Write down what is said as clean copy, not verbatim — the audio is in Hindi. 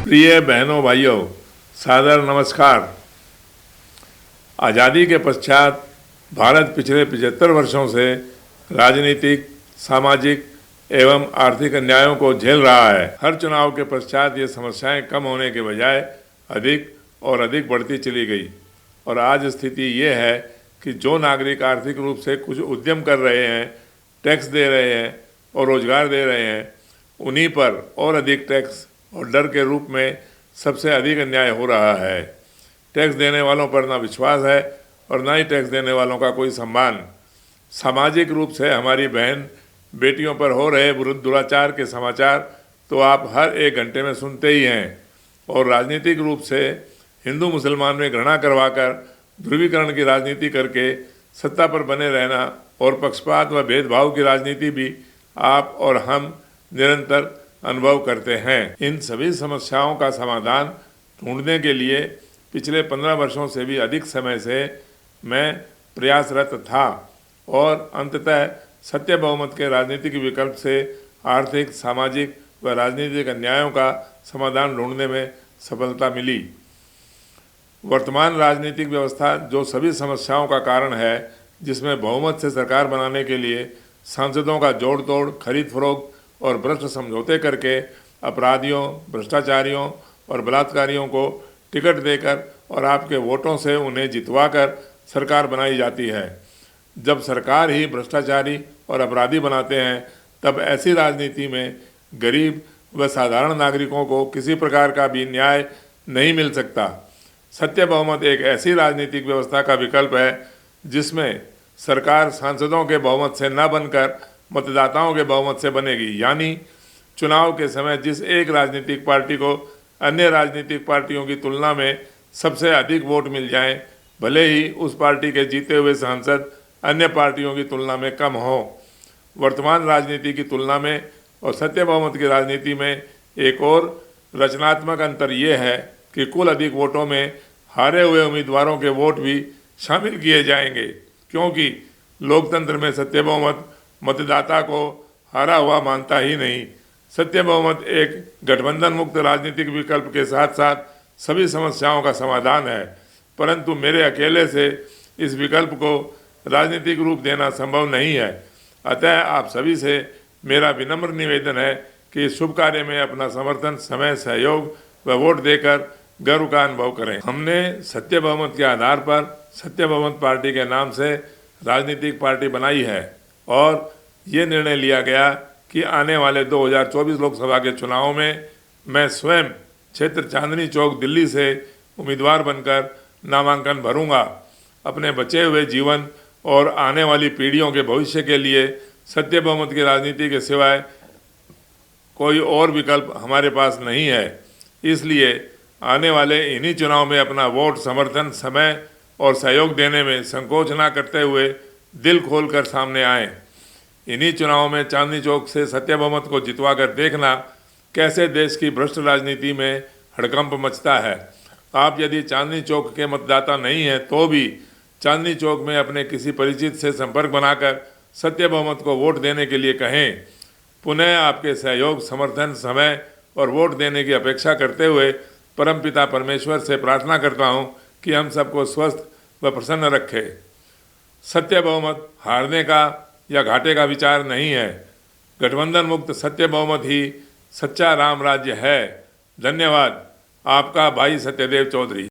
प्रिय बहनों भाइयों, सादर नमस्कार। आज़ादी के पश्चात भारत पिछले 75 वर्षों से राजनीतिक, सामाजिक एवं आर्थिक अन्यायों को झेल रहा है। हर चुनाव के पश्चात ये समस्याएं कम होने के बजाय अधिक और अधिक बढ़ती चली गई और आज स्थिति ये है कि जो नागरिक आर्थिक रूप से कुछ उद्यम कर रहे हैं, टैक्स दे रहे हैं और रोजगार दे रहे हैं, उन्हीं पर और अधिक टैक्स और डर के रूप में सबसे अधिक अन्याय हो रहा है। टैक्स देने वालों पर ना विश्वास है और ना ही टैक्स देने वालों का कोई सम्मान। सामाजिक रूप से हमारी बहन बेटियों पर हो रहे दुराचार के समाचार तो आप हर एक घंटे में सुनते ही हैं और राजनीतिक रूप से हिंदू मुसलमान में घृणा करवाकर ध्रुवीकरण की राजनीति करके सत्ता पर बने रहना और पक्षपात व भेदभाव की राजनीति भी आप और हम निरंतर अनुभव करते हैं। इन सभी समस्याओं का समाधान ढूंढने के लिए पिछले 15 वर्षों से भी अधिक समय से मैं प्रयासरत था और अंततः सत्य बहुमत के राजनीतिक विकल्प से आर्थिक, सामाजिक व राजनीतिक अन्यायों का समाधान ढूंढने में सफलता मिली। वर्तमान राजनीतिक व्यवस्था जो सभी समस्याओं का कारण है, जिसमें बहुमत से सरकार बनाने के लिए सांसदों का जोड़ तोड़, खरीद फरोख्त और भ्रष्ट समझौते करके अपराधियों, भ्रष्टाचारियों और बलात्कारियों को टिकट देकर और आपके वोटों से उन्हें जितवाकर सरकार बनाई जाती है। जब सरकार ही भ्रष्टाचारी और अपराधी बनाते हैं, तब ऐसी राजनीति में गरीब व साधारण नागरिकों को किसी प्रकार का भी न्याय नहीं मिल सकता। सत्य बहुमत एक ऐसी राजनीतिक व्यवस्था का विकल्प है जिसमें सरकार सांसदों के बहुमत से न बनकर मतदाताओं के बहुमत से बनेगी। यानी चुनाव के समय जिस एक राजनीतिक पार्टी को अन्य राजनीतिक पार्टियों की तुलना में सबसे अधिक वोट मिल जाएं, भले ही उस पार्टी के जीते हुए सांसद अन्य पार्टियों की तुलना में कम हो। वर्तमान राजनीति की तुलना में और सत्य बहुमत की राजनीति में एक और रचनात्मक अंतर ये है कि कुल अधिक वोटों में हारे हुए उम्मीदवारों के वोट भी शामिल किए जाएंगे, क्योंकि लोकतंत्र में सत्य बहुमत मतदाता को हारा हुआ मानता ही नहीं। सत्य बहुमत एक गठबंधन मुक्त राजनीतिक विकल्प के साथ साथ सभी समस्याओं का समाधान है, परंतु मेरे अकेले से इस विकल्प को राजनीतिक रूप देना संभव नहीं है। अतः आप सभी से मेरा विनम्र निवेदन है कि इस शुभ कार्य में अपना समर्थन, समय, सहयोग व वोट देकर गर्व का अनुभव करें। हमने सत्य बहुमत के आधार पर सत्य बहुमत पार्टी के नाम से राजनीतिक पार्टी बनाई है और ये निर्णय लिया गया कि आने वाले 2024 लोकसभा के चुनाव में मैं स्वयं क्षेत्र चांदनी चौक दिल्ली से उम्मीदवार बनकर नामांकन भरूंगा। अपने बचे हुए जीवन और आने वाली पीढ़ियों के भविष्य के लिए सत्य बहुमत की राजनीति के सिवाय कोई और विकल्प हमारे पास नहीं है। इसलिए आने वाले इन्हीं चुनाव में अपना वोट, समर्थन, समय और सहयोग देने में संकोच न करते हुए दिल खोलकर सामने आएं। इन्हीं चुनावों में चांदनी चौक से सत्य बहुमत को जितवा कर देखना कैसे देश की भ्रष्ट राजनीति में हड़कंप मचता है। आप यदि चांदनी चौक के मतदाता नहीं हैं तो भी चांदनी चौक में अपने किसी परिचित से संपर्क बनाकर सत्य बहुमत को वोट देने के लिए कहें। पुनः आपके सहयोग, समर्थन, समय और वोट देने की अपेक्षा करते हुए परमपिता परमेश्वर से प्रार्थना करता हूं कि हम सबको स्वस्थ व प्रसन्न रखे। सत्य बहुमत हारने का या घाटे का विचार नहीं है। गठबंधन मुक्त सत्य बहुमत ही सच्चा राम राज्य है। धन्यवाद। आपका भाई सत्यदेव चौधरी।